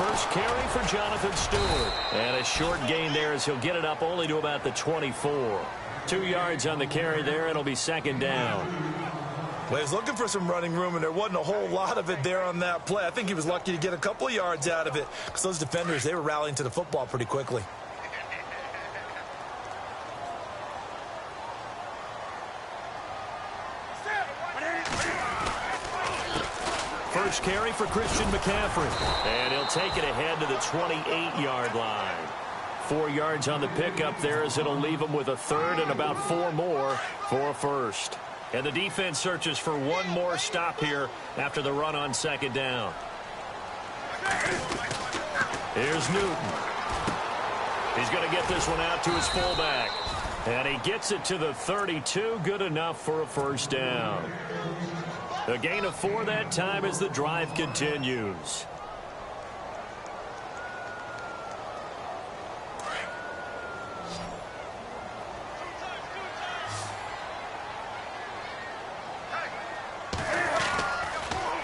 first carry for Jonathan Stewart. And a short gain there as he'll get it up only to about the 24. 2 yards on the carry there. It'll be second down. Well, he was looking for some running room, and there wasn't a whole lot of it there on that play. I think he was lucky to get a couple of yards out of it because those defenders, they were rallying to the football pretty quickly. First carry for Christian McCaffrey. And he'll take it ahead to the 28-yard line. 4 yards on the pickup there as it'll leave him with a third and about 4 more for a first. And the defense searches for one more stop here after the run on second down. Here's Newton. He's going to get this one out to his fullback. And he gets it to the 32. Good enough for a first down. A gain of 4 that time as the drive continues.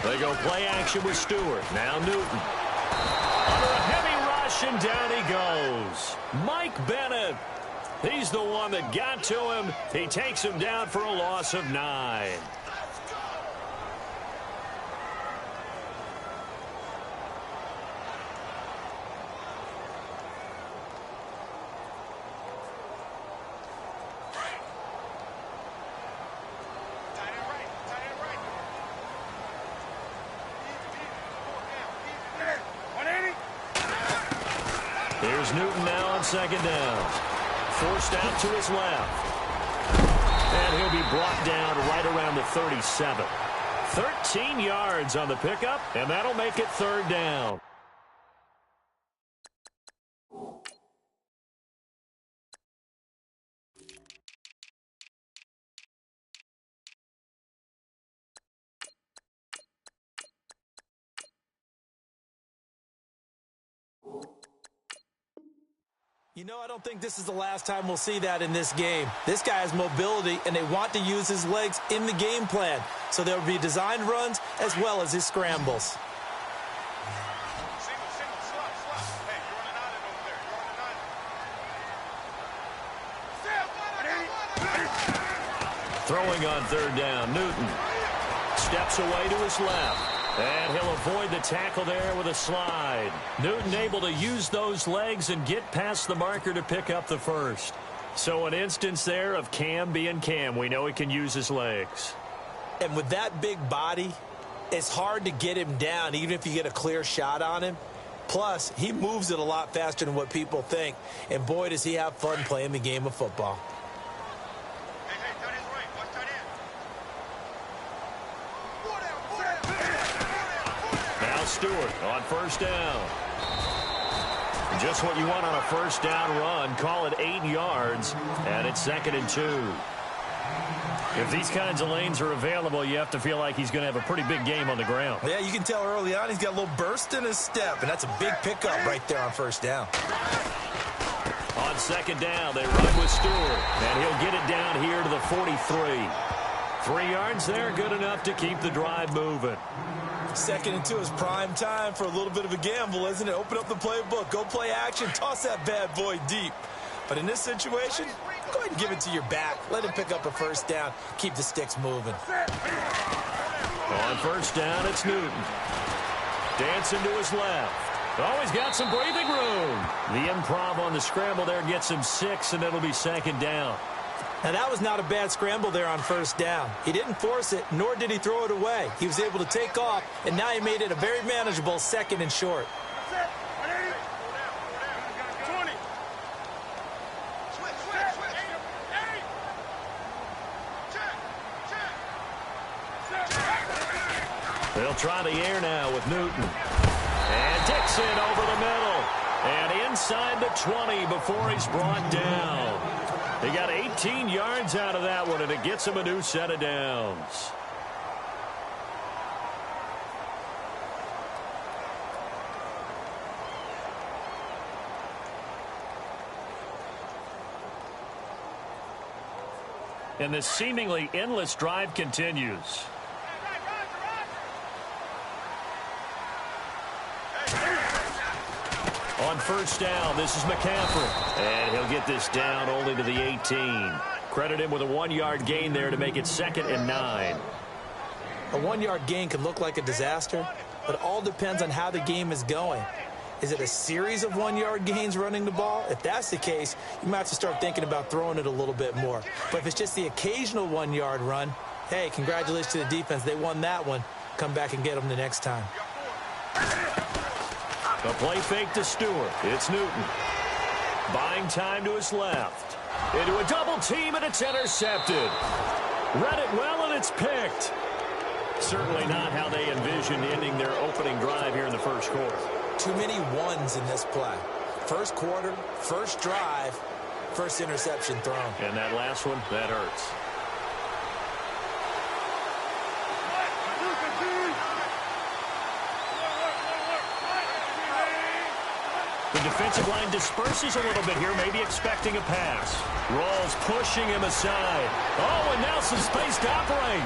They go play action with Stewart. Now Newton. Under a heavy rush, and down he goes. Mike Bennett. He's the one that got to him. He takes him down for a loss of 9. Here's Newton now on second down. Forced out to his left. And he'll be brought down right around the 37. 13 yards on the pickup, and that'll make it third down. You know, I don't think this is the last time we'll see that in this game. This guy has mobility, and they want to use his legs in the game plan. So there will be designed runs as well as his scrambles. Throwing on third down, Newton steps away to his left. And he'll avoid the tackle there with a slide. Newton able to use those legs and get past the marker to pick up the first. So an instance there of Cam being Cam. We know he can use his legs. And with that big body, it's hard to get him down, even if you get a clear shot on him. Plus, he moves it a lot faster than what people think. And boy, does he have fun playing the game of football. Stewart on first down. Just what you want on a first down run. Call it 8 yards, and it's 2nd and 2. If these kinds of lanes are available, you have to feel like he's going to have a pretty big game on the ground. Yeah, you can tell early on he's got a little burst in his step, and that's a big pickup right there on first down. On second down, they run with Stewart, and he'll get it down here to the 43. 3 yards there, good enough to keep the drive moving. 2nd and 2 is prime time for a little bit of a gamble, isn't it? Open up the playbook, go play action, toss that bad boy deep. But in this situation, go ahead and give it to your back. Let him pick up a first down. Keep the sticks moving. On first down, it's Newton. Dancing to his left. Oh, he's got some breathing room. The improv on the scramble there gets him 6, and it'll be 2nd down. Now, that was not a bad scramble there on first down. He didn't force it, nor did he throw it away. He was able to take off, and now he made it a very manageable 2nd and short. They'll try the air now with Newton. And Dixon over the middle. And inside the 20 before he's brought down. He got 18 yards out of that one, and it gets him a new set of downs. And this seemingly endless drive continues. on first down. This is McCaffrey. And he'll get this down only to the 18. Credit him with a 1-yard gain there to make it 2nd and 9. A 1-yard gain could look like a disaster, but it all depends on how the game is going. Is it a series of 1-yard gains running the ball? If that's the case, you might have to start thinking about throwing it a little bit more. But if it's just the occasional 1-yard run, hey, congratulations to the defense. They won that one. Come back and get them the next time. The play fake to Stewart. It's Newton. Buying time to his left. Into a double team, and it's intercepted. Read it well, and it's picked. Certainly not how they envisioned ending their opening drive here in the first quarter. Too many ones in this play. First quarter, first drive, first interception thrown. And that last one, that hurts. The defensive line disperses a little bit here, maybe expecting a pass. Rawls pushing him aside. Oh, and now some space to operate.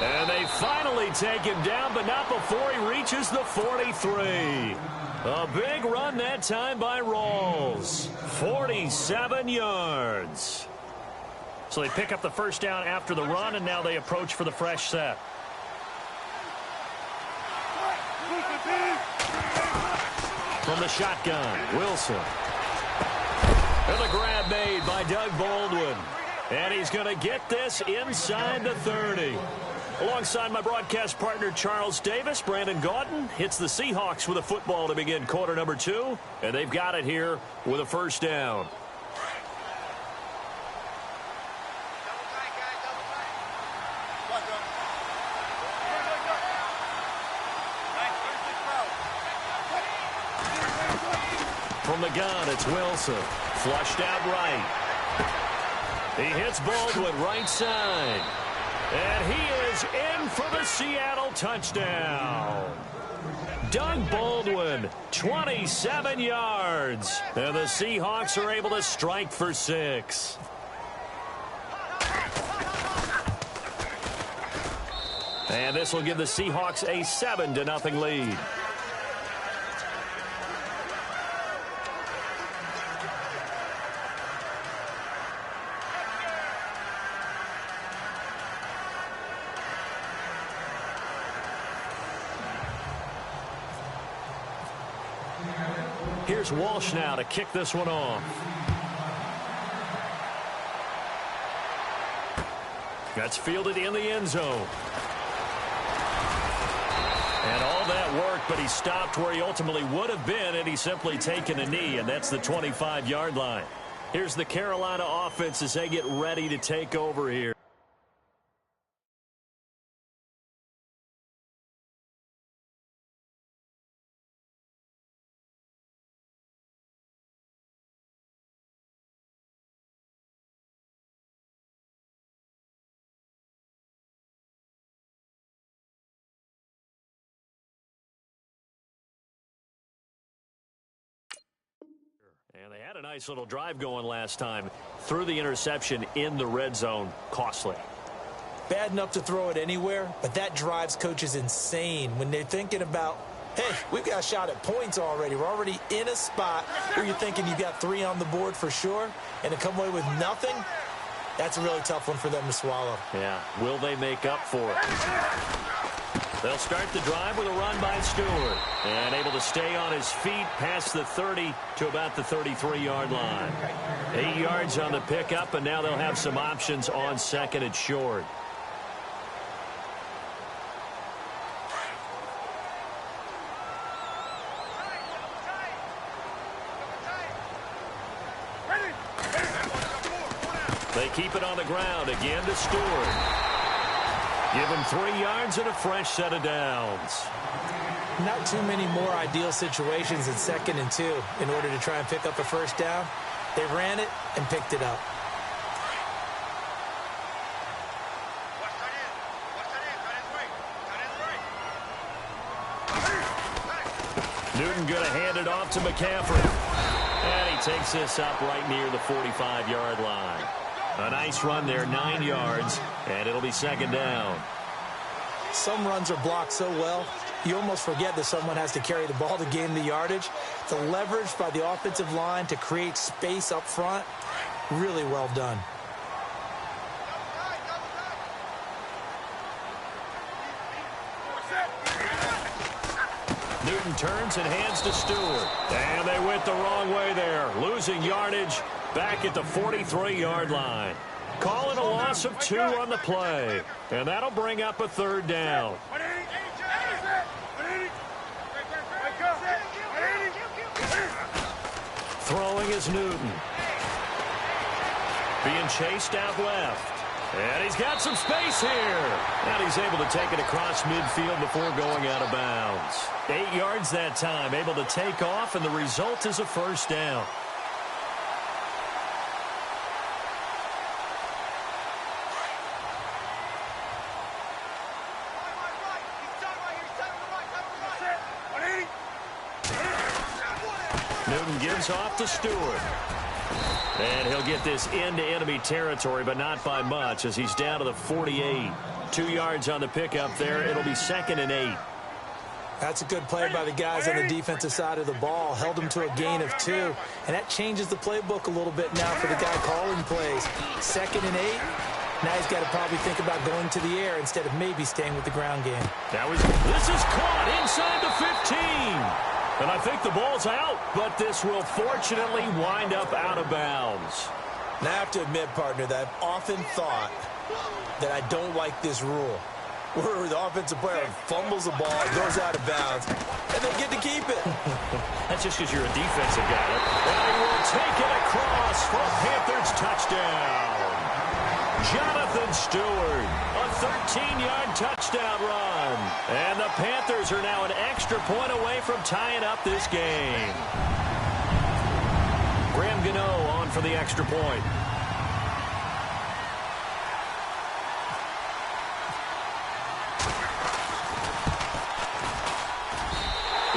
And they finally take him down, but not before he reaches the 43. A big run that time by Rawls. 47 yards. So they pick up the first down after the run, and now they approach for the fresh set. From the shotgun, Wilson. And the grab made by Doug Baldwin. And he's going to get this inside the 30. Alongside my broadcast partner, Charles Davis, Brandon Gaudin hits the Seahawks with a football to begin quarter number 2. And they've got it here with a first down. From the gun, it's Wilson. Flushed out right. He hits Baldwin right side. And he is in for the Seattle touchdown. Doug Baldwin, 27 yards. And the Seahawks are able to strike for 6. And this will give the Seahawks a 7-0 lead. Here's Walsh now to kick this one off. That's fielded in the end zone. And all that work, but he stopped where he ultimately would have been, and he's simply taken a knee, and that's the 25-yard line. Here's the Carolina offense as they get ready to take over here. And they had a nice little drive going last time. Threw the interception in the red zone. Costly. Bad enough to throw it anywhere, but that drives coaches insane when they're thinking about, hey, we've got a shot at points already. We're already in a spot where you're thinking you've got 3 on the board for sure, and to come away with nothing, that's a really tough one for them to swallow. Yeah, will they make up for it? They'll start the drive with a run by Stewart. And able to stay on his feet past the 30 to about the 33-yard line. 8 yards on the pickup, and now they'll have some options on second and short. They keep it on the ground again to Stewart. Give him 3 yards and a fresh set of downs. Not too many more ideal situations in 2nd and 2 in order to try and pick up a first down. They ran it and picked it up. Newton going to hand it off to McCaffrey. And he takes this up right near the 45-yard line. A nice run there, 9 yards, and it'll be 2nd down. Some runs are blocked so well, you almost forget that someone has to carry the ball to gain the yardage. The leverage by the offensive line to create space up front, really well done. Newton turns and hands to Stewart. And they went the wrong way there, losing yardage back at the 43-yard line. Calling a loss of 2 on the play. And that'll bring up a 3rd down. Throwing is Newton. Being chased out left. And he's got some space here. And he's able to take it across midfield before going out of bounds. 8 yards that time, able to take off, and the result is a 1st down. Newton gives off to Stewart. And he'll get this into enemy territory, but not by much, as he's down to the 48. 2 yards on the pickup there. It'll be 2nd and 8. That's a good play by the guys on the defensive side of the ball. Held him to a gain of 2. And that changes the playbook a little bit now for the guy calling plays. 2nd and 8. Now he's got to probably think about going to the air instead of maybe staying with the ground game. This is caught inside the 15. And I think the ball's out, but this will fortunately wind up out of bounds. Now I have to admit, partner, that I've often thought that I don't like this rule, where the offensive player fumbles the ball, goes out of bounds, and they get to keep it. That's just because you're a defensive guy. And he will take it across for a Panthers touchdown. Jonathan Stewart, a 13-yard touchdown run. And the Panthers are now an extra point away from tying up this game. Graham Gano on for the extra point.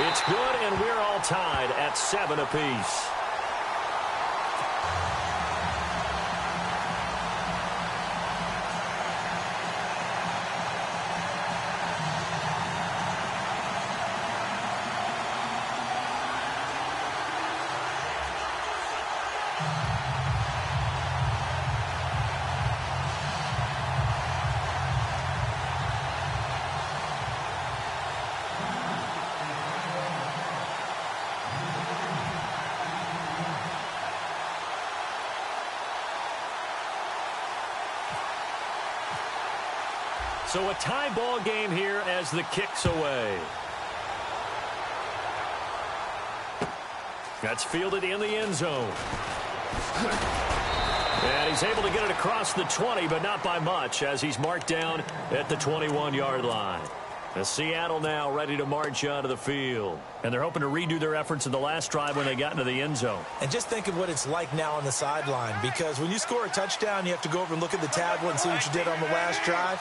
It's good, and we're all tied at 7 apiece. So a tie ball game here as the kick's away. That's fielded in the end zone. And he's able to get it across the 20, but not by much, as he's marked down at the 21-yard line. And Seattle now ready to march onto the field. And they're hoping to redo their efforts in the last drive when they got into the end zone. And just think of what it's like now on the sideline, because when you score a touchdown, you have to go over and look at the tablet and see what you did on the last drive.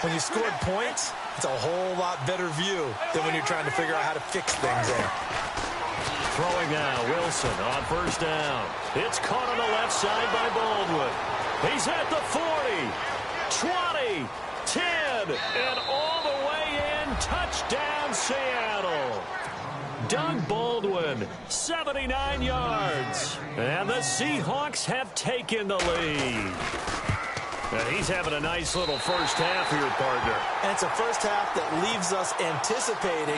When you scored points, it's a whole lot better view than when you're trying to figure out how to fix things there. Throwing now, Wilson on 1st down. It's caught on the left side by Baldwin. He's at the 40, 20, 10, and all the way in. Touchdown, Seattle. Doug Baldwin, 79 yards. And the Seahawks have taken the lead. And he's having a nice little first half here, partner. And it's a first half that leaves us anticipating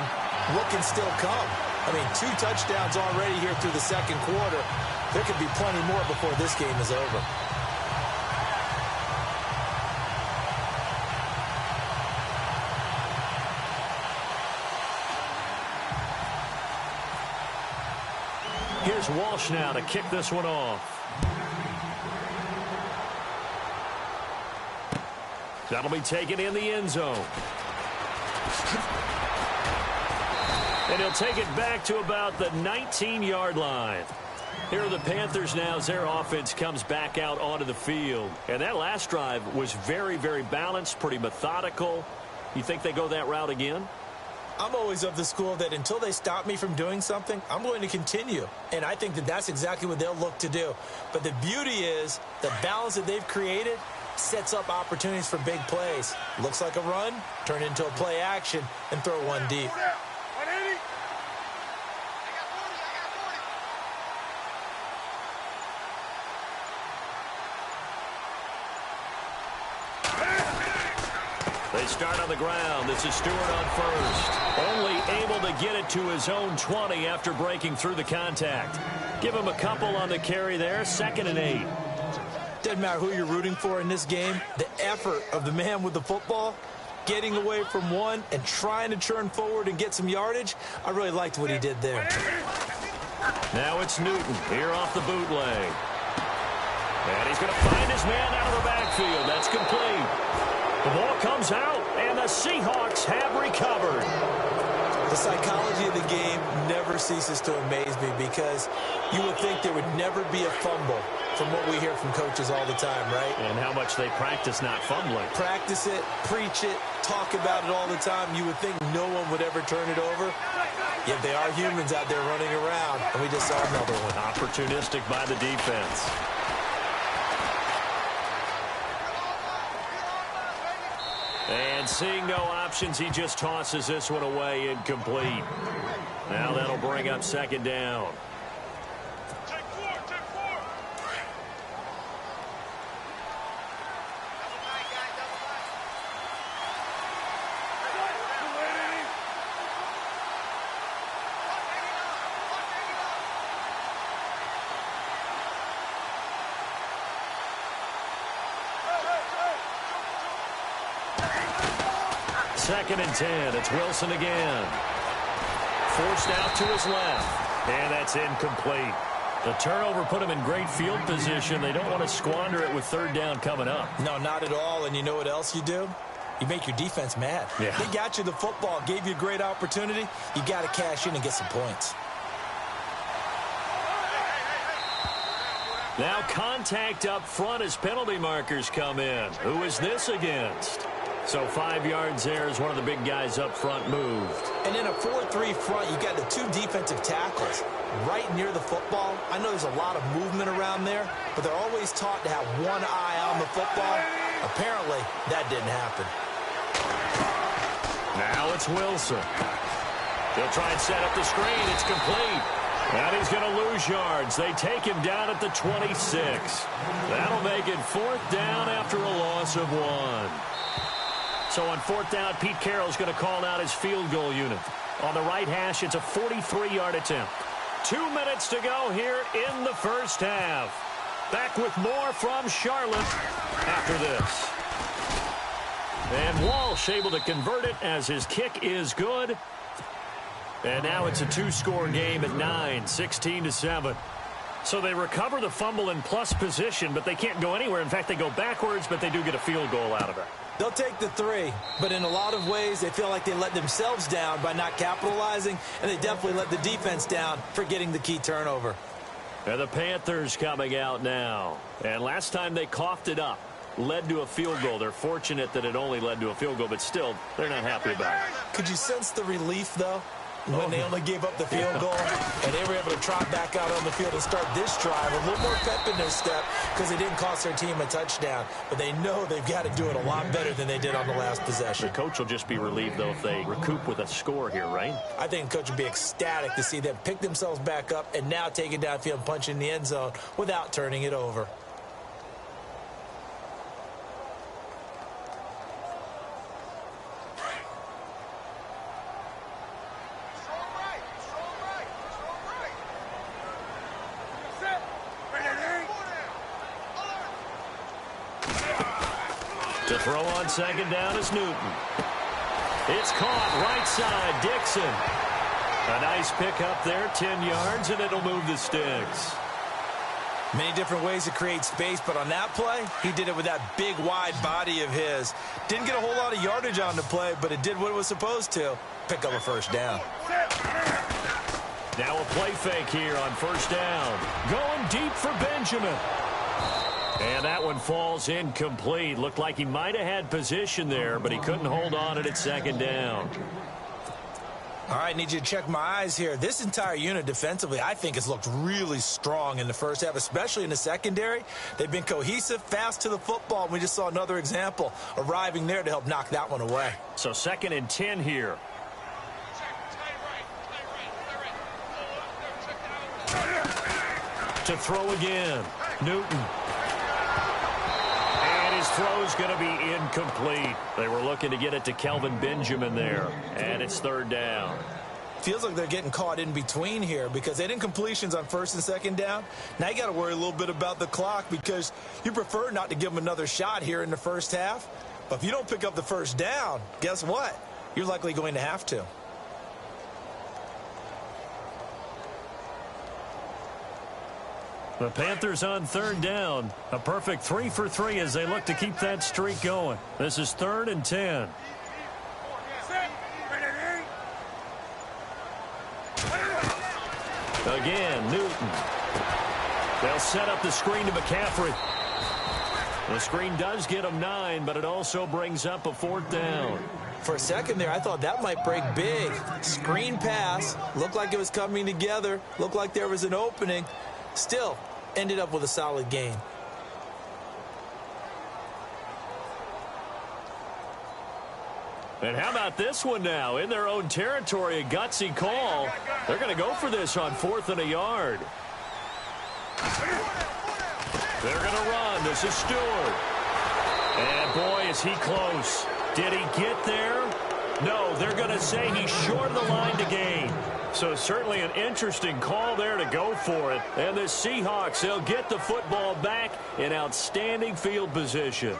what can still come. I mean, 2 touchdowns already here through the second quarter. There could be plenty more before this game is over. Here's Walsh now to kick this one off. That'll be taken in the end zone. And he'll take it back to about the 19-yard line. Here are the Panthers now as their offense comes back out onto the field. And that last drive was very, very balanced, pretty methodical. You think they go that route again? I'm always of the school that until they stop me from doing something, I'm going to continue. And I think that that's exactly what they'll look to do. But the beauty is the balance that they've created sets up opportunities for big plays. Looks like a run, turn into a play action, and throw one deep. They start on the ground. This is Stewart on first. Only able to get it to his own 20 after breaking through the contact. Give him a couple on the carry there. 2nd and 8. Doesn't matter who you're rooting for in this game. The effort of the man with the football, getting away from one and trying to turn forward and get some yardage, I really liked what he did there. Now it's Newton here off the bootleg. And he's going to find his man out of the backfield. That's complete. The ball comes out, and the Seahawks have recovered. The psychology of the game never ceases to amaze me because you would think there would never be a fumble from what we hear from coaches all the time, right? And how much they practice not fumbling. Practice it, preach it, talk about it all the time. You would think no one would ever turn it over. Yet they are humans out there running around, and we just saw another one. Opportunistic by the defense. And seeing no options, he just tosses this one away incomplete. Now that'll bring up 2nd down. Second and 10. It's Wilson again. Forced out to his left. And that's incomplete. The turnover put him in great field position. They don't want to squander it with 3rd down coming up. No, not at all. And you know what else you do? You make your defense mad. Yeah. They got you the football, gave you a great opportunity. You got to cash in and get some points. Now contact up front as penalty markers come in. Who is this against? So 5 yards there as one of the big guys up front moved. And in a 4-3 front, you got the 2 defensive tackles right near the football. I know there's a lot of movement around there, but they're always taught to have one eye on the football. Apparently, that didn't happen. Now it's Wilson. He'll try and set up the screen. It's complete. And he's going to lose yards. They take him down at the 26. That'll make it 4th down after a loss of 1. So on 4th down, Pete Carroll's going to call out his field goal unit. On the right hash, it's a 43-yard attempt. 2 minutes to go here in the first half. Back with more from Charlotte after this. And Walsh able to convert it as his kick is good. And now it's a 2-score game at 9, 16-7. So they recover the fumble in plus position, but they can't go anywhere. In fact, they go backwards, but they do get a field goal out of it. They'll take the 3, but in a lot of ways, they feel like they let themselves down by not capitalizing, and they definitely let the defense down for getting the key turnover. And the Panthers coming out now. And last time they coughed it up, led to a field goal. They're fortunate that it only led to a field goal, but still, they're not happy about it. Could you sense the relief, though? When they only gave up the field goal, and they were able to trot back out on the field and start this drive. A little more pep in their step because they didn't cost their team a touchdown. But they know they've got to do it a lot better than they did on the last possession. The coach will just be relieved, though, if they recoup with a score here, right? I think the coach would be ecstatic to see them pick themselves back up and now take it downfield and punch in the end zone without turning it over. To throw on 2nd down is Newton. It's caught right side, Dixon. A nice pick up there, 10 yards, and it'll move the sticks. Many different ways to create space, but on that play, he did it with that big, wide body of his. Didn't get a whole lot of yardage on the play, but it did what it was supposed to. Pick up a 1st down. Now a play fake here on 1st down. Going deep for Benjamin. And that one falls incomplete. Looked like he might have had position there, but he couldn't hold on at 2nd down. All right, need you to check my eyes here. This entire unit defensively, I think, has looked really strong in the first half, especially in the secondary. They've been cohesive, fast to the football, and we just saw another example arriving there to help knock that one away. So 2nd and 10 here. To throw again, Newton. And his throw's going to be incomplete. They were looking to get it to Kelvin Benjamin there, and it's 3rd down. Feels like they're getting caught in between here because they didn't completions on 1st and 2nd down. Now you got to worry a little bit about the clock because you prefer not to give them another shot here in the first half. But if you don't pick up the 1st down, guess what? You're likely going to have to. The Panthers on 3rd down. A perfect 3 for 3 as they look to keep that streak going. This is 3rd and 10. Again, Newton. They'll set up the screen to McCaffrey. The screen does get him 9, but it also brings up a 4th down. For a second there, I thought that might break big. Screen pass. Looked like it was coming together. Looked like there was an opening. Still, ended up with a solid gain. And how about this one now? In their own territory, a gutsy call. They're going to go for this on 4th and a yard. They're going to run. This is Stewart. And boy, is he close. Did he get there? No, they're going to say he's short of the line to gain. So certainly an interesting call there to go for it. And the Seahawks, they'll get the football back in outstanding field position.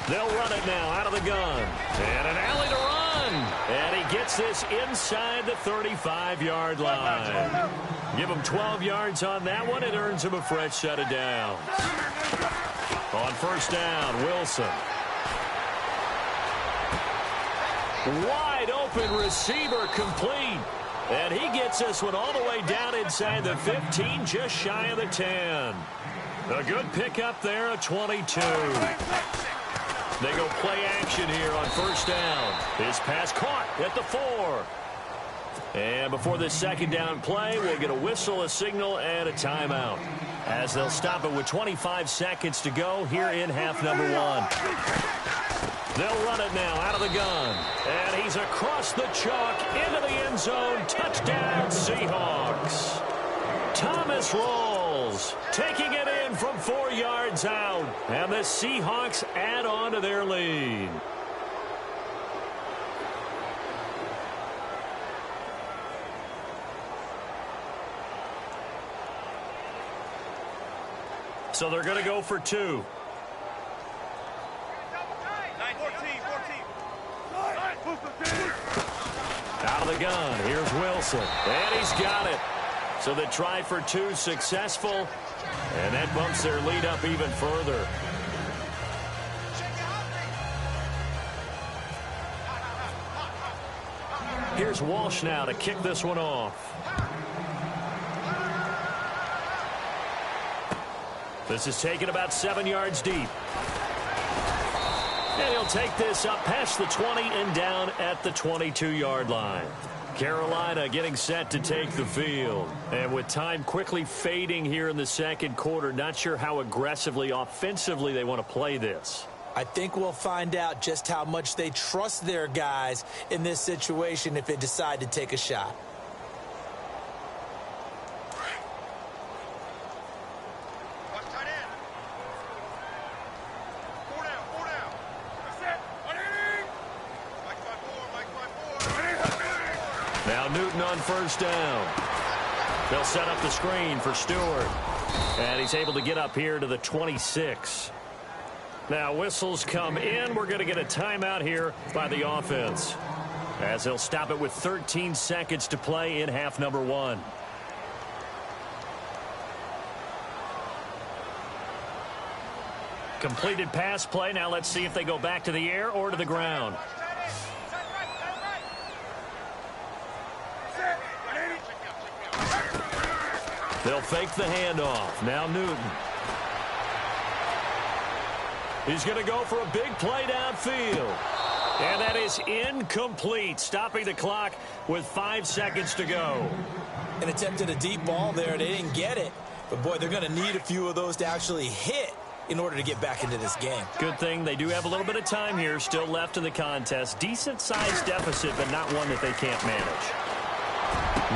They'll run it now out of the gun. And an alley to run. And he gets this inside the 35-yard line. Give him 12 yards on that one. It earns him a fresh set of downs. On 1st down, Wilson. Wide open receiver complete. And he gets this one all the way down inside the 15, just shy of the 10. A good pickup there, a 22. They go play action here on 1st down. His pass caught at the 4. And before this 2nd down play, we'll get a whistle, a signal, and a timeout. As they'll stop it with 25 seconds to go here in half number 1. They'll run it now out of the gun. And he's across the chalk into the end zone. Touchdown, Seahawks. Thomas rolls, taking it in from 4 yards out. And the Seahawks add on to their lead. So they're going to go for 2. Out of the gun, here's Wilson. And he's got it. So the try for 2 successful. And that bumps their lead up even further. Here's Walsh now to kick this one off. This is taken about 7 yards deep. And he'll take this up past the 20 and down at the 22-yard line. Carolina getting set to take the field. And with time quickly fading here in the 2nd quarter, not sure how aggressively, offensively they want to play this. I think we'll find out just how much they trust their guys in this situation if they decide to take a shot. Now Newton on 1st down. They'll set up the screen for Stewart. And he's able to get up here to the 26. Now whistles come in. We're going to get a timeout here by the offense, as they'll stop it with 13 seconds to play in half number 1. Completed pass play. Now let's see if they go back to the air or to the ground. They'll fake the handoff. Now Newton. He's going to go for a big play downfield. And that is incomplete, stopping the clock with 5 seconds to go. An attempt at a deep ball there. They didn't get it. But, boy, they're going to need a few of those to actually hit in order to get back into this game. Good thing they do have a little bit of time here still left in the contest. Decent-sized deficit, but not one that they can't manage.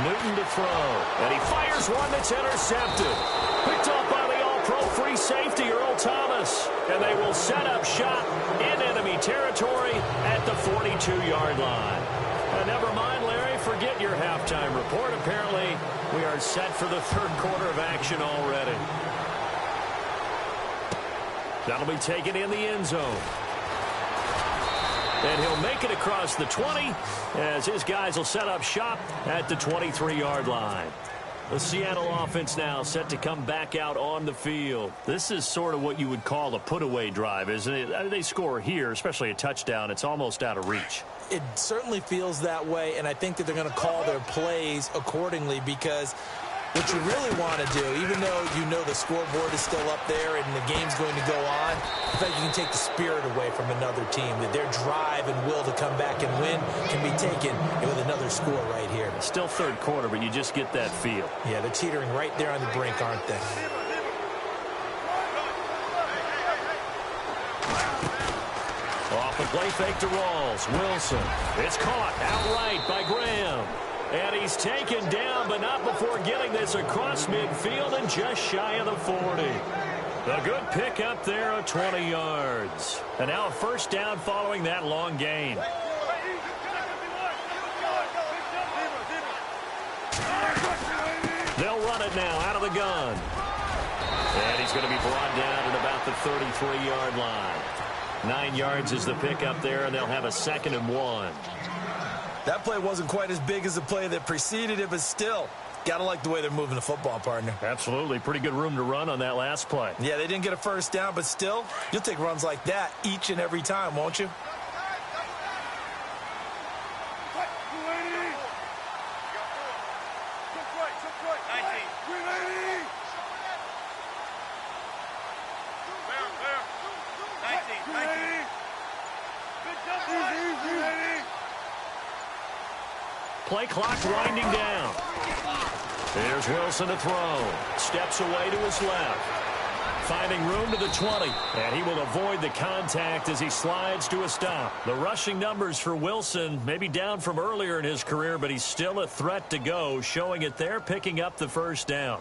Newton to throw. And he fires one that's intercepted. Picked off by the all-pro free safety, Earl Thomas. And they will set up shop in enemy territory at the 42-yard line. Never mind, Larry, forget your halftime report. Apparently, we are set for the third quarter of action already. That'll be taken in the end zone. And he'll make it across the 20 as his guys will set up shop at the 23-yard line. The Seattle offense now set to come back out on the field. This is sort of what you would call a put-away drive, isn't it? I mean, they score here, especially a touchdown. It's almost out of reach. It certainly feels that way, and I think that they're going to call their plays accordingly because what you really want to do, even though you know the scoreboard is still up there and the game's going to go on, I think you can take the spirit away from another team, that their drive and will to come back and win can be taken with another score right here. It's still third quarter, but you just get that feel. Yeah, they're teetering right there on the brink, aren't they? Off the play fake to Rawls. Wilson. It's caught outright by Graham. And he's taken down, but not before getting this across midfield and just shy of the 40. A good pick up there of 20 yards. And now a first down following that long gain. They'll run it now out of the gun. And he's going to be brought down at about the 33-yard line. 9 yards is the pick up there, and they'll have a 2nd and 1. That play wasn't quite as big as the play that preceded it, but still, got to like the way they're moving the football, partner. Absolutely. Pretty good room to run on that last play. Yeah, they didn't get a first down, but still, you'll take runs like that each and every time, won't you? Play clock winding down. Here's Wilson to throw. Steps away to his left. Finding room to the 20. And he will avoid the contact as he slides to a stop. The rushing numbers for Wilson may be down from earlier in his career, but he's still a threat to go, showing it there, picking up the first down.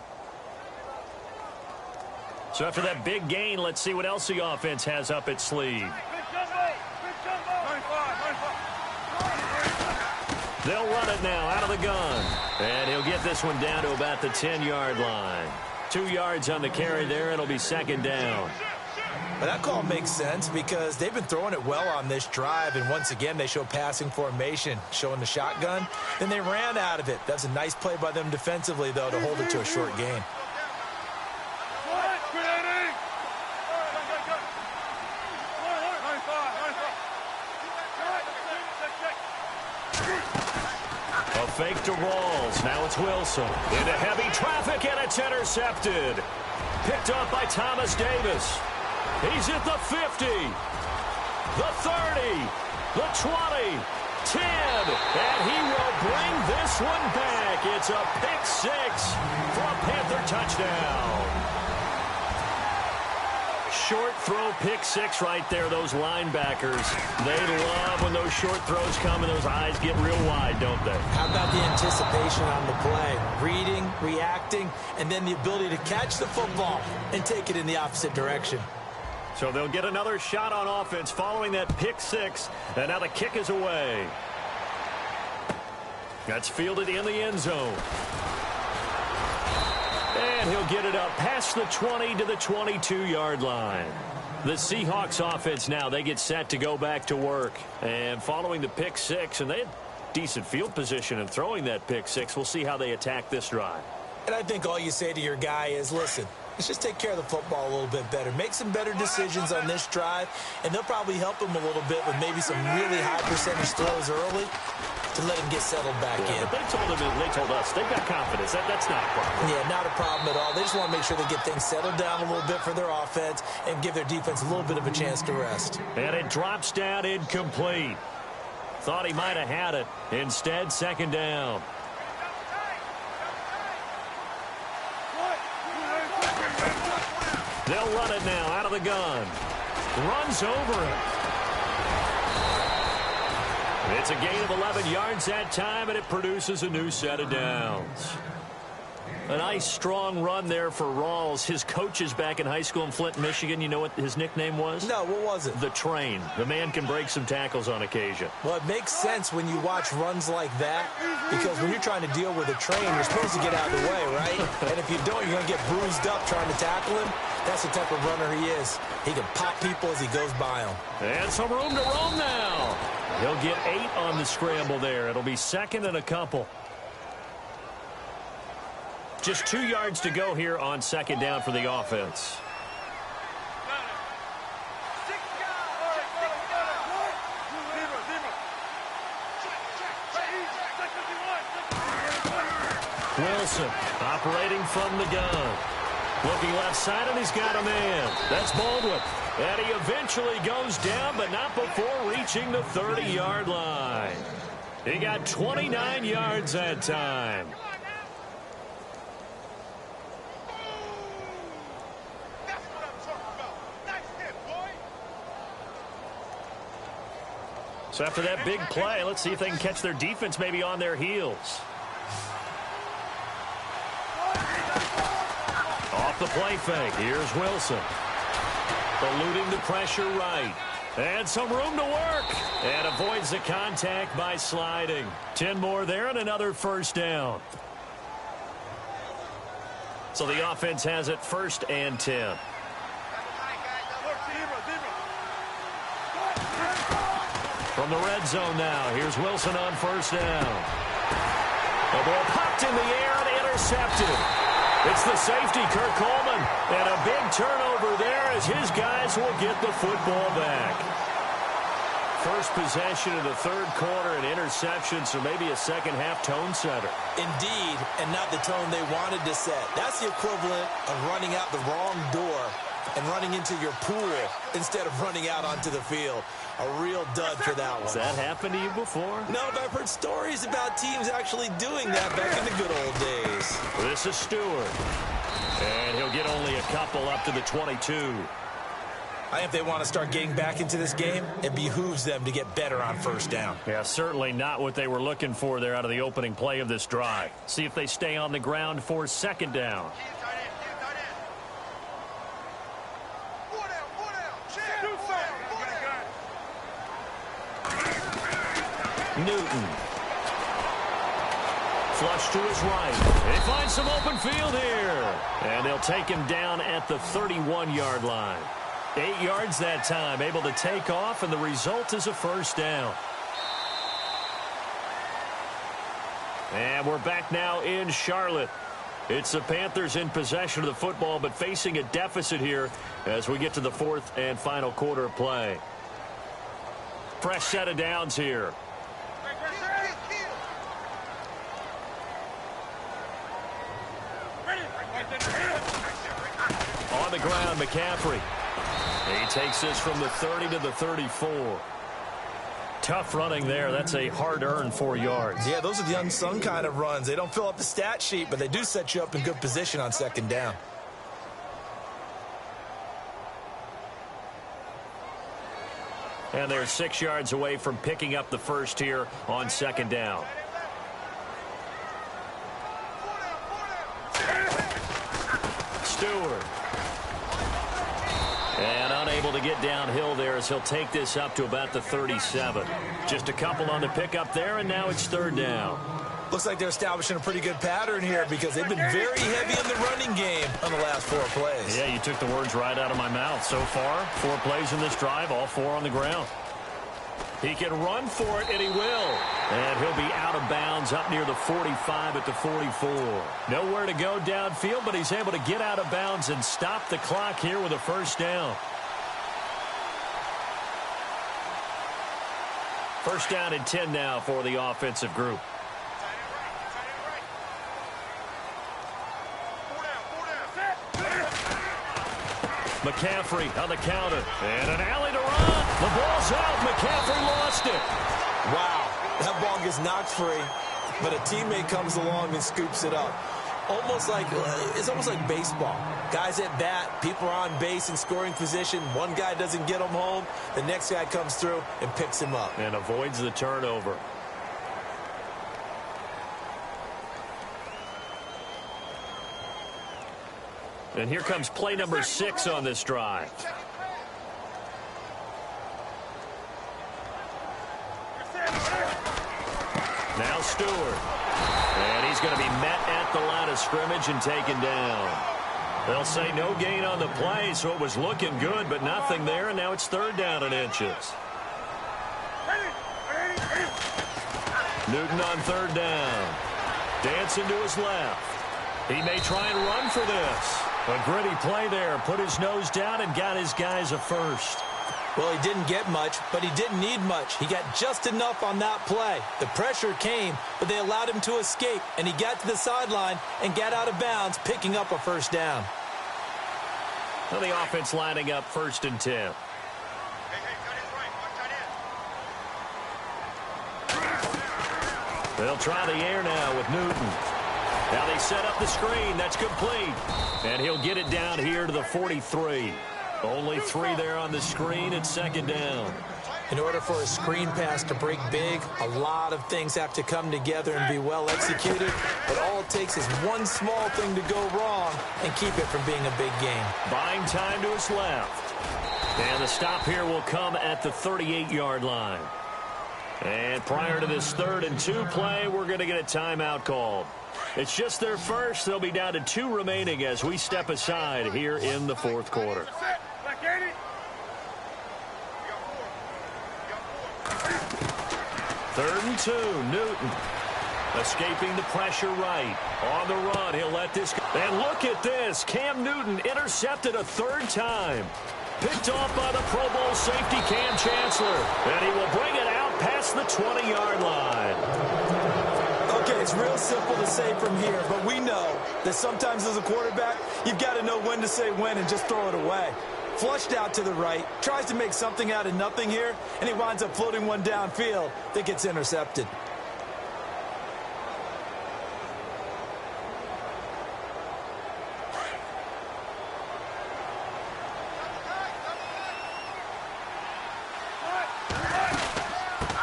So after that big gain, let's see what else the offense has up its sleeve. They'll run it now out of the gun. And he'll get this one down to about the 10-yard line. 2 yards on the carry there. It'll be 2nd down. But that call makes sense because they've been throwing it well on this drive. And once again, they show passing formation, showing the shotgun. Then they ran out of it. That's a nice play by them defensively, though, to hold it to a short gain. Fake to Rawls. Now it's Wilson. Into heavy traffic, and it's intercepted. Picked up by Thomas Davis. He's at the 50. The 30. The 20. 10. And he will bring this one back. It's a pick 6 for a Panther touchdown. Short throw pick 6 right there. Those linebackers, they love when those short throws come and those eyes get real wide, don't they? How about the anticipation on the play? Reading, reacting, and then the ability to catch the football and take it in the opposite direction. So they'll get another shot on offense following that pick 6, and now the kick is away. That's fielded in the end zone. And he'll get it up past the 20 to the 22-yard line. The Seahawks offense now, they get set to go back to work. And following the pick 6, and they had decent field position in throwing that pick 6. We'll see how they attack this drive. And I think all you say to your guy is, listen, let's just take care of the football a little bit better. Make some better decisions on this drive, and they'll probably help him a little bit with maybe some really high percentage throws early to let him get settled back in. But they told us they've got confidence. That's not a problem. Yeah, not a problem at all. They just want to make sure they get things settled down a little bit for their offense and give their defense a little bit of a chance to rest. And it drops down incomplete. Thought he might have had it. Instead, second down. They'll run it now out of the gun. Runs over it. It's a gain of 11 yards that time, and it produces a new set of downs. A nice, strong run there for Rawls. His coaches back in high school in Flint, Michigan, you know what his nickname was? No, what was it? The Train. The man can break some tackles on occasion. Well, it makes sense when you watch runs like that, because when you're trying to deal with a train, you're supposed to get out of the way, right? And if you don't, you're going to get bruised up trying to tackle him. That's the type of runner he is. He can pop people as he goes by them. And some room to roam now. He'll get 8 on the scramble there. It'll be second and a couple. Just 2 yards to go here on second down for the offense. Wilson operating from the gun. Looking left side, and he's got a man. That's Baldwin. And he eventually goes down, but not before reaching the 30-yard line. He got 29 yards that time. So after that big play, let's see if they can catch their defense maybe on their heels. Off the play fake. Here's Wilson. Eluding the pressure right. And some room to work. And avoids the contact by sliding. 10 more there and another first down. So the offense has it 1st and 10. From the red zone now, here's Wilson on first down. The ball popped in the air and intercepted. It's the safety, Kirk Coleman, and a big turnover there as his guys will get the football back. First possession of the third quarter, an interception, so maybe a second-half tone setter. Indeed, and not the tone they wanted to set. That's the equivalent of running out the wrong door and running into your pool instead of running out onto the field. A real dud for that one. Has that happened to you before? No, but I've heard stories about teams actually doing that back in the good old days. This is Stewart. And he'll get only a couple up to the 22. I think if they want to start getting back into this game, it behooves them to get better on first down. Yeah, certainly not what they were looking for there out of the opening play of this drive. See if they stay on the ground for second down. Newton. Flush to his right. They find some open field here. And they'll take him down at the 31-yard line. 8 yards that time, able to take off, and the result is a first down. And we're back now in Charlotte. It's the Panthers in possession of the football, but facing a deficit here as we get to the 4th and final quarter of play. Fresh set of downs here. On the ground, McCaffrey. He takes this from the 30 to the 34. Tough running there. That's a hard-earned 4 yards. Yeah, those are the unsung kind of runs. They don't fill up the stat sheet, but they do set you up in good position on second down. And they're 6 yards away from picking up the first here on second down. Stewart. And unable to get downhill there as he'll take this up to about the 37. Just a couple on the pickup there, and now it's third down. Looks like they're establishing a pretty good pattern here because they've been very heavy in the running game on the last 4 plays. Yeah, you took the words right out of my mouth. So far, 4 plays in this drive, all 4 on the ground. He can run for it, and he will. And he'll be out of bounds up near the 45 at the 44. Nowhere to go downfield, but he's able to get out of bounds and stop the clock here with a first down. First down and 10 now for the offensive group. McCaffrey on the counter. And an alley to run. The ball's out. McCaffrey lost it. Wow, that ball gets knocked free, but a teammate comes along and scoops it up. It's almost like baseball. Guys at bat, people are on base in scoring position. One guy doesn't get him home. The next guy comes through and picks him up. And avoids the turnover. And here comes play number 6 on this drive. Now Stewart. And he's going to be met at the line of scrimmage and taken down. They'll say no gain on the play, so it was looking good, but nothing there, and now it's third down and inches. Newton on third down. Dancing to his left. He may try and run for this. A gritty play there. Put his nose down and got his guys a first. Well, he didn't get much, but he didn't need much. He got just enough on that play. The pressure came, but they allowed him to escape, and he got to the sideline and got out of bounds, picking up a first down. Well, the offense lining up first and 10. They'll try the air now with Newton. Now they set up the screen. That's complete. And he'll get it down here to the 43. Only 3 there on the screen at second down. In order for a screen pass to break big, a lot of things have to come together and be well executed. But all it takes is one small thing to go wrong and keep it from being a big game. Buying time to his left. And the stop here will come at the 38-yard line. And prior to this 3rd and 2 play, we're going to get a timeout called. It's just their first. They'll be down to 2 remaining as we step aside here in the 4th quarter. 3rd and 2, Newton. Escaping the pressure right. On the run, he'll let this go. And look at this. Cam Newton intercepted a 3rd time. Picked off by the Pro Bowl safety Cam Chancellor. And he will bring it out past the 20-yard line. Okay, it's real simple to say from here, but we know that sometimes as a quarterback, you've got to know when to say when and just throw it away. Flushed out to the right, tries to make something out of nothing here, and he winds up floating one downfield that gets intercepted.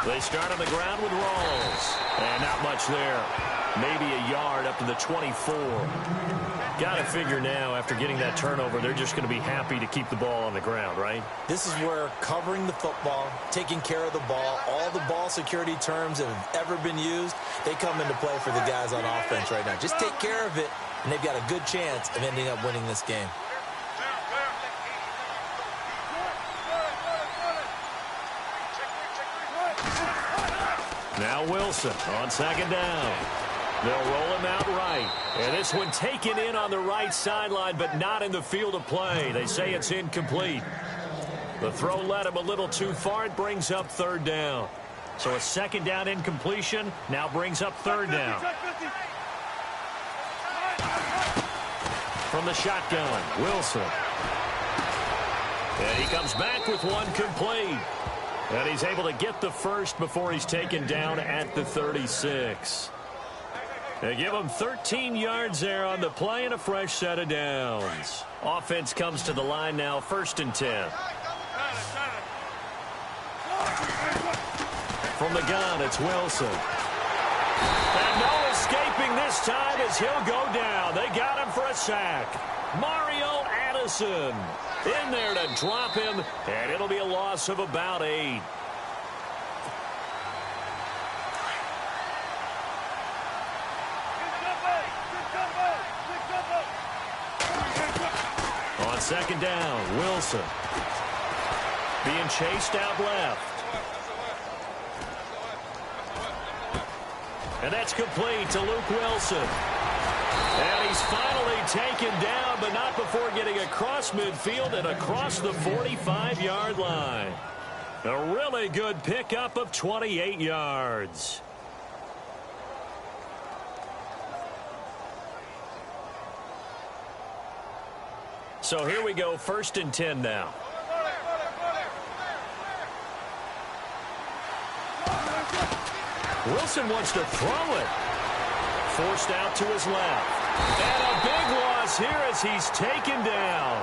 They start on the ground with Rawls. And not much there. Maybe a yard up to the 24. Got to figure now, after getting that turnover, they're just going to be happy to keep the ball on the ground, right? This is where covering the football, taking care of the ball, all the ball security terms that have ever been used, they come into play for the guys on offense right now. Just take care of it, and they've got a good chance of ending up winning this game. Now Wilson on second down. They'll roll him out right. And this one taken in on the right sideline, but not in the field of play. They say it's incomplete. The throw led him a little too far. It brings up 3rd down. So a 2nd down incompletion now brings up 3rd down. From the shotgun, Wilson. And he comes back with one complete. And he's able to get the first before he's taken down at the 36. They give him 13 yards there on the play and a fresh set of downs. Offense comes to the line now, 1st and 10. From the gun, it's Wilson. And no escaping this time as he'll go down. They got him for a sack. Mario Addison in there to drop him, and it'll be a loss of about 8. On second down, Wilson being chased out left. And that's complete to Luke Wilson. And he's finally taken down, but not before getting across midfield and across the 45-yard line. A really good pickup of 28 yards. So here we go, 1st and 10 now. Wilson wants to throw it. Forced out to his left. And a big loss here as he's taken down.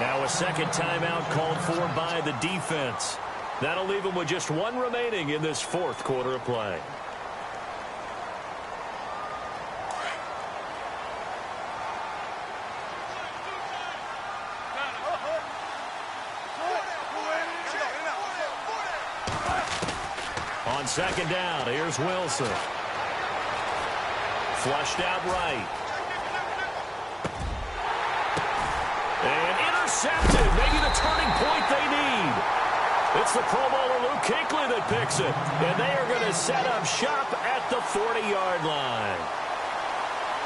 Now a second timeout called for by the defense. That'll leave him with just one remaining in this 4th quarter of play. On 2nd down, here's Wilson. Flushed out right. And intercepted. Maybe the turning point they need. It's the Pro Bowler Luke Kuechly that picks it. And they are going to set up shop at the 40-yard line.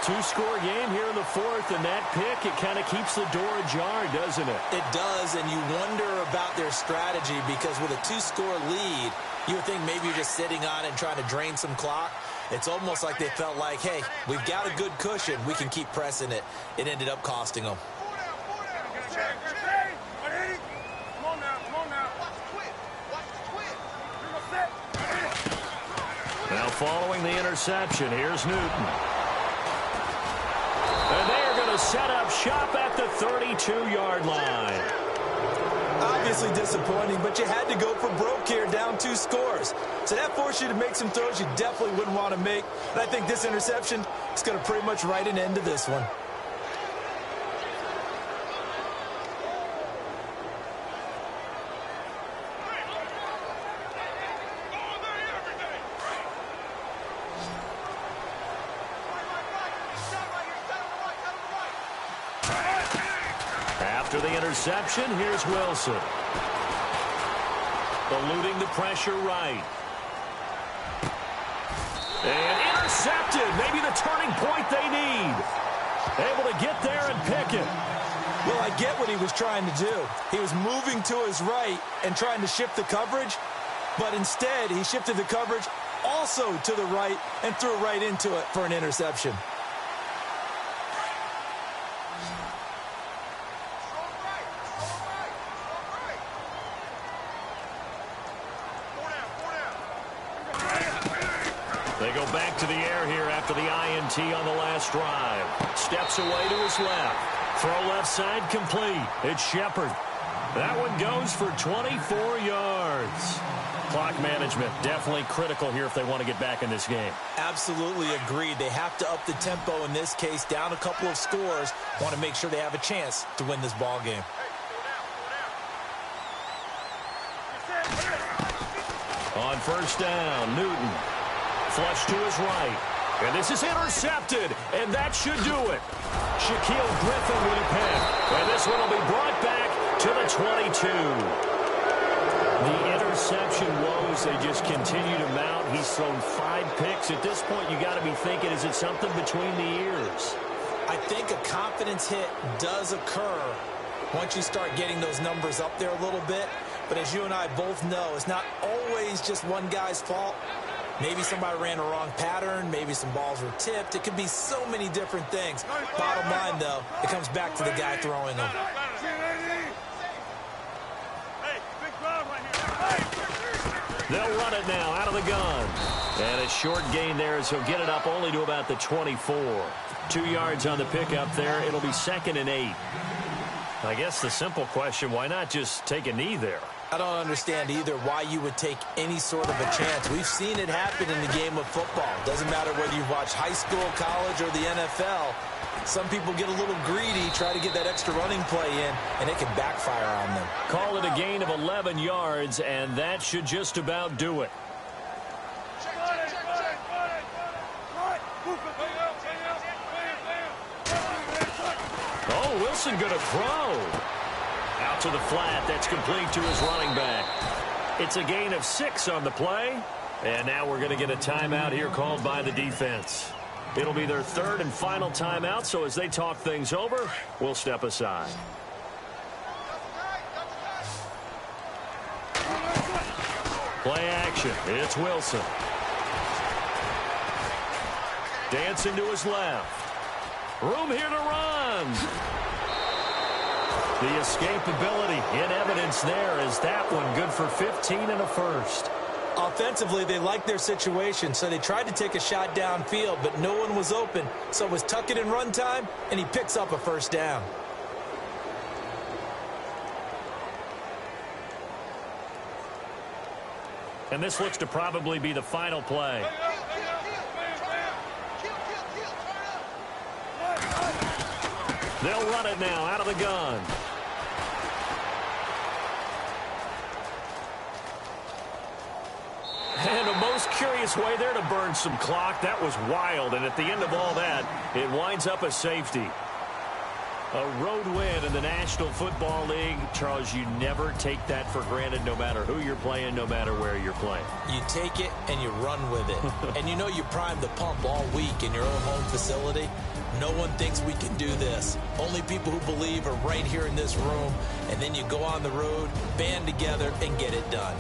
2-score game here in the 4th, and that pick, it kind of keeps the door ajar, doesn't it? It does, and you wonder about their strategy because with a 2-score lead, you would think maybe you're just sitting on it and trying to drain some clock. It's almost like they felt like, hey, we've got a good cushion. We can keep pressing it. It ended up costing them. Now following the interception, here's Newton. And they are going to set up shop at the 32-yard line. Obviously disappointing, but you had to go for broke here, down 2 scores. So that forced you to make some throws you definitely wouldn't want to make. And I think this interception is going to pretty much write an end to this one. After the interception, here's Wilson. Eluding the pressure right. And intercepted. Maybe the turning point they need. Able to get there and pick it. Well, I get what he was trying to do. He was moving to his right and trying to shift the coverage, but instead he shifted the coverage also to the right and threw right into it for an interception. They go back to the air here after the INT on the last drive. Steps away to his left. Throw left side complete. It's Shepard. That one goes for 24 yards. Clock management definitely critical here if they want to get back in this game. Absolutely agreed. They have to up the tempo in this case, down a couple of scores. Want to make sure they have a chance to win this ball game. On 1st down, Newton. Flush to his right. And this is intercepted. And that should do it. Shaquille Griffin with a pick. And this one will be brought back to the 22. The interception woes, they just continue to mount. He's thrown 5 picks. At this point, you got to be thinking, is it something between the ears? I think a confidence hit does occur once you start getting those numbers up there a little bit. But as you and I both know, it's not always just one guy's fault. Maybe somebody ran a wrong pattern. Maybe some balls were tipped. It could be so many different things. Bottom line, though, it comes back to the guy throwing them. They'll run it now out of the gun. And a short gain there as he'll get it up only to about the 24. 2 yards on the pickup there. It'll be 2nd and 8. I guess the simple question, why not just take a knee there? I don't understand either why you would take any sort of a chance. We've seen it happen in the game of football. Doesn't matter whether you watch high school, college, or the NFL. Some people get a little greedy, try to get that extra running play in, and it can backfire on them. Call it a gain of 11 yards, and that should just about do it. Oh, Wilson going to throw. Out to the flat. That's complete to his running back. It's a gain of 6 on the play. And now we're going to get a timeout here called by the defense. It'll be their 3rd and final timeout, so as they talk things over, we'll step aside. Play action. It's Wilson. Dancing to his left. Room here to run. The escapability in evidence there. Is that one good for 15 and a first? Offensively, they liked their situation, so they tried to take a shot downfield, but no one was open. So it was tuck it and run time, and he picks up a first down. And this looks to probably be the final play. They'll run it now out of the gun. And a most curious way there to burn some clock. That was wild. And at the end of all that, it winds up a safety. A road win in the National Football League. Charles, you never take that for granted no matter who you're playing, no matter where you're playing. You take it and you run with it. And you know you primed the pump all week in your own home facility. No one thinks we can do this. Only people who believe are right here in this room. And then you go on the road, band together, and get it done.